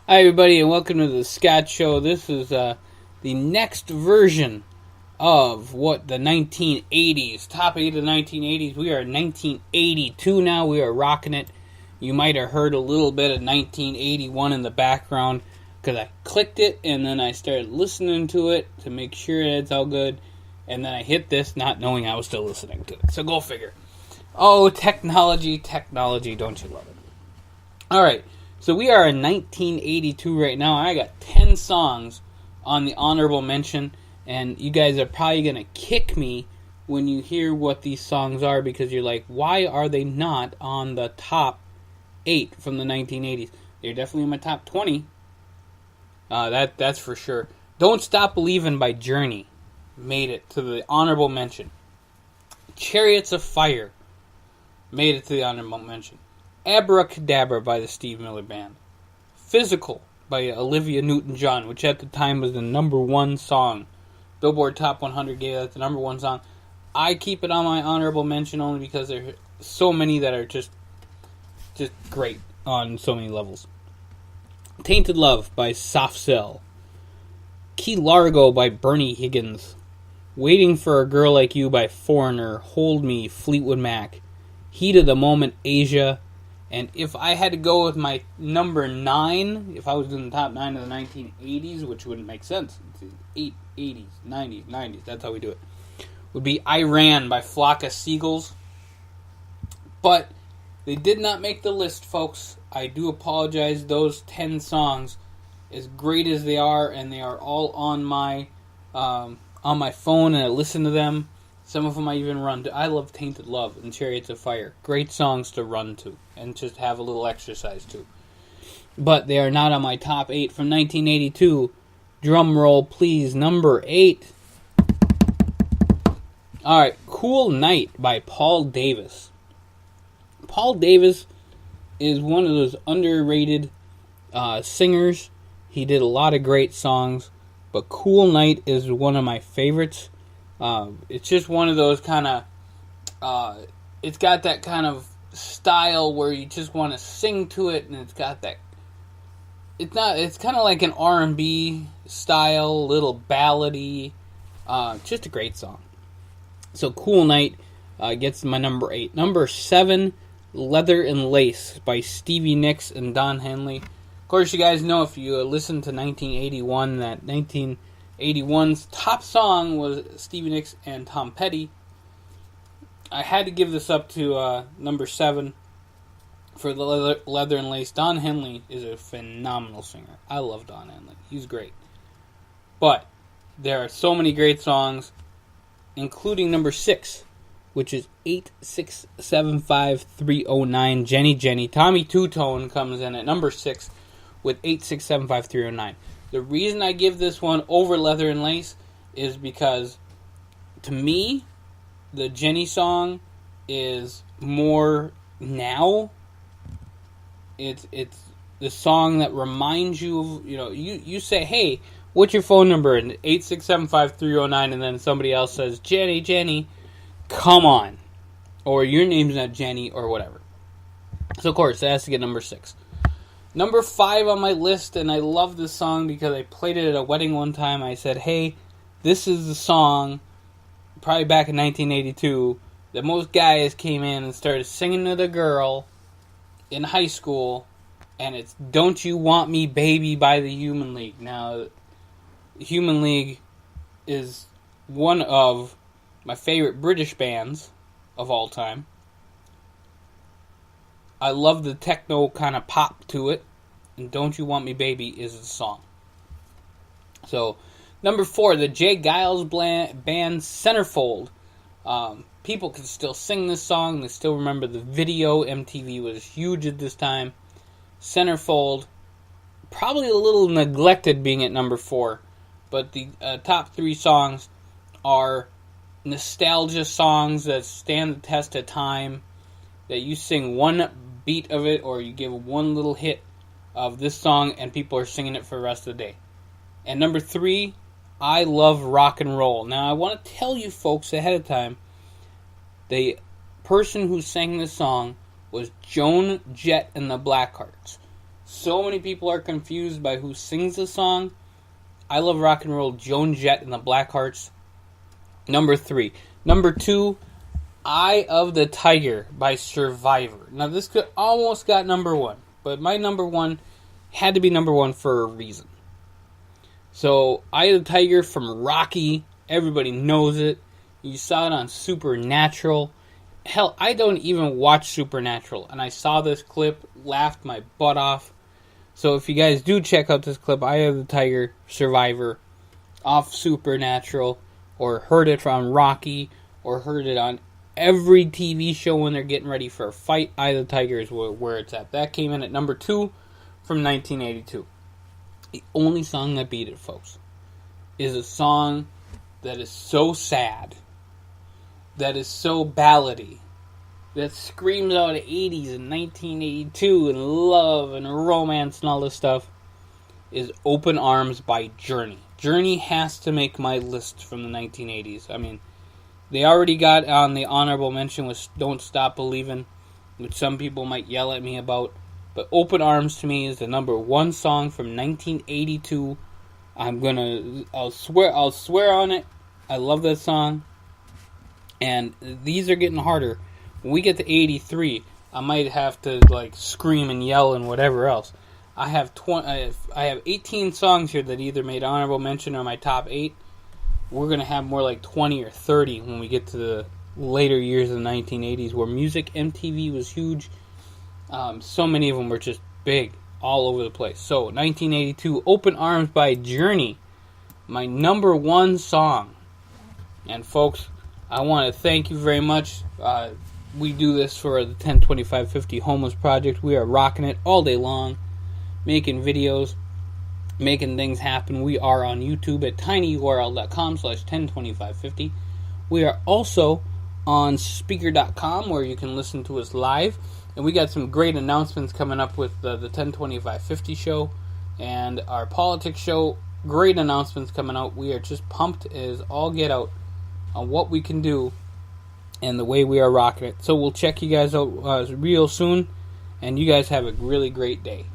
Hi, everybody, and welcome to the Scott Show. This is the next version of what the 1980s, top 8 of the 1980s. We are in 1982 now. We are rocking it. You might have heard a little bit of 1981 in the background because I clicked it and then I started listening to it to make sure it's all good. And then I hit this not knowing I was still listening to it. So go figure. Oh, technology, don't you love it? Alright. So we are in 1982 right now. I got 10 songs on the honorable mention, and you guys are probably going to kick me when you hear what these songs are because you're like, why are they not on the top 8 from the 1980s? They're definitely in my top 20. That's for sure. Don't Stop Believin' by Journey made it to the honorable mention. Chariots of Fire made it to the honorable mention. Abracadabra by the Steve Miller Band. Physical by Olivia Newton-John, which at the time was the number one song. Billboard Top 100 gave that the number one song. I keep it on my honorable mention only because there are so many that are just great on so many levels. Tainted Love by Soft Cell. Key Largo by Bernie Higgins. Waiting for a Girl Like You by Foreigner. Hold Me, Fleetwood Mac. Heat of the Moment, Asia. And if I had to go with my number 9, if I was in the top 9 of the 1980s, which wouldn't make sense, it's 80s, 90s, that's how we do it, would be I Ran by Flock of Seagulls. But they did not make the list, folks. I do apologize. Those 10 songs, as great as they are, and they are all on my phone, and I listen to them. Some of them I even run to. I love Tainted Love and Chariots of Fire. Great songs to run to and just have a little exercise to. But they are not on my top 8 from 1982. Drum roll, please. Number 8. Alright, Cool Night by Paul Davis. Paul Davis is one of those underrated singers. He did a lot of great songs, but Cool Night is one of my favorites. It's just one of those kind of, it's got that kind of style where you just want to sing to it, and it's got that, it's kind of like an R&B style, little ballady, just a great song. So Cool Night gets my number 8. Number 7, Leather and Lace by Stevie Nicks and Don Henley. Of course, you guys know if you listen to 1981, that 1981's top song was Stevie Nicks and Tom Petty. I had to give this up to number 7 for the Leather and Lace. Don Henley is a phenomenal singer. I love Don Henley. He's great. But there are so many great songs, including number 6, which is 8675309. Jenny Jenny. Tommy Two-Tone comes in at number 6 with 8675309. The reason I give this one over Leather and Lace is because, to me, the Jenny song is more now. It's the song that reminds you of, you say, hey, what's your phone number? And 8675309, and then somebody else says, Jenny, come on. Or your name's not Jenny, or whatever. So, of course, that has to get number 6. Number 5 on my list, and I love this song because I played it at a wedding one time. I said, hey, this is the song, probably back in 1982, that most guys came in and started singing to the girl in high school, and it's Don't You Want Me Baby by the Human League. Now, Human League is one of my favorite British bands of all time. I love the techno kind of pop to it, and Don't You Want Me Baby is the song. So, number 4, the Jay Giles band Centerfold. People can still sing this song. They still remember the video. MTV was huge at this time. Centerfold, probably a little neglected being at number 4, but the top 3 songs are nostalgia songs that stand the test of time, that you sing one beat of it or you give one little hit of this song and people are singing it for the rest of the day. And number 3, I Love Rock and Roll. Now, I want to tell you folks ahead of time, the person who sang this song was Joan Jett and the Blackhearts. So many people are confused by who sings the song. I Love Rock and Roll, Joan Jett and the Blackhearts. Number 3. Number 2, Eye of the Tiger by Survivor. Now this could almost got number 1, but my number 1 had to be number 1 for a reason. So, Eye of the Tiger from Rocky, everybody knows it. You saw it on Supernatural. Hell, I don't even watch Supernatural, and I saw this clip, laughed my butt off. So if you guys do check out this clip, Eye of the Tiger, Survivor, off Supernatural, or heard it from Rocky, or heard it on every TV show when they're getting ready for a fight, Eye of the Tiger is where it's at. That came in at number 2 from 1982. The only song that beat it, folks, is a song that is so sad, that is so ballady, that screams out of 80s and 1982 and love and romance and all this stuff, is Open Arms by Journey. Journey has to make my list from the 1980s. I mean, they already got on the honorable mention with Don't Stop Believin', which some people might yell at me about, but Open Arms to me is the number 1 song from 1982. I'll swear on it. I love that song. And these are getting harder. When we get to 83, I might have to scream and yell and whatever else. I have 18 songs here that either made honorable mention or my top 8. We're going to have more like 20 or 30 when we get to the later years of the 1980s where music, MTV was huge. So many of them were just big all over the place. So, 1982, Open Arms by Journey, my number 1 song. And folks, I want to thank you very much. We do this for the 102550 Homeless Project. We are rocking it all day long, making videos, making things happen. We are on YouTube at tinyurl.com/102550. We are also on Speaker.com where you can listen to us live. And we got some great announcements coming up with the 102550 show and our politics show. Great announcements coming out. We are just pumped as all get out on what we can do and the way we are rocking it. So we'll check you guys out real soon. And you guys have a really great day.